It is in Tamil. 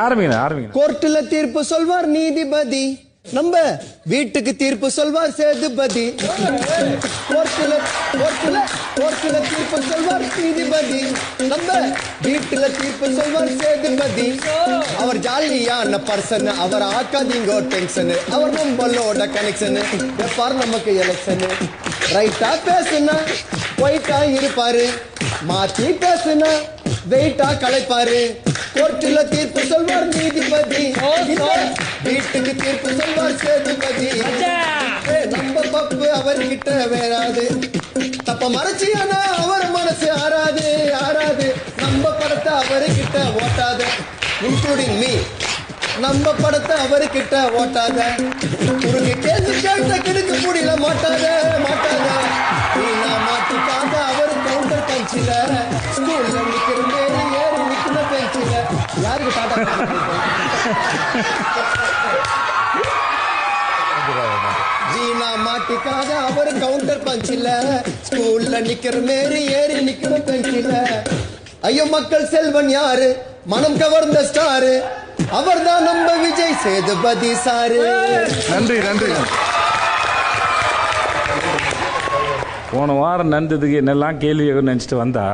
ஆரம்பிங்க. கோர்ட்டுல தீர்ப்பு சொல்வார் நீதிபதி, நம்ம வீட்டுக்கு தீர்ப்பு சொல்வார் சேதுபதி. கோர்ட்டுல தீர்ப்பு சொல்வார் நீதிபதி, நம்ம வீட்டுல தீர்ப்பு சொல்வார் சேதுபதி. அவர் ஜாலியான பர்சன், அவர் ஆக்காதீங்க டென்ஷன், அவர் நம்மளோட கனெக்ஷன். எப்பார் நமக்கு எலெக்ஷன், ரைட்டா பேசுனா ஒயிட்டா இருப்பாரு, மாத்தி பேசுனா வெயிட்டா கலைப்பாரு. கோர்ட்டுல தீர்ப்பு சொல்வார் நீதிபதி, வீட்டுக்கு தீர்ப்பு சொல்வார் சேதுபதி. நம்ம பப்பு அவர்கிட்ட வேறாது, தப்ப மறைச்சியானா அவர் மனசு ஆறாது. நம்ம படத்தை அவர்கிட்ட ஓட்டாத, இன்க்ளூடிங் மீ. நம்ம படத்தை அவர்கிட்ட ஓட்டாத, உனக்கு கேள்வி கேட்ட கிடுக்கு முடியல மாட்டாத. நீனா மாட்டிக்காத அவர் கவுண்டர் பஞ்சில, ஸ்கூல்ல நிக்கிற மேரி ஏறி நிக்கிற பெஞ்சில. யாருக்கு டாட்டா ஜீனா மாட்டிக்காத அவர் கவுண்டர் பஞ்சில, ஸ்கூல்ல நிக்கிற மேரி ஏறி நிக்கிற பெஞ்சில. ஐயோ மக்கள் செல்வன் யாரு, மனம் கவர்ந்த ஸ்டாரு, அவர்தான் நம்ம விஜய் சேதுபதி சாரு. நன்றி. போன வாரம் நடந்ததுக்கு என்னெல்லாம் கேள்வி நினைச்சிட்டு வந்தா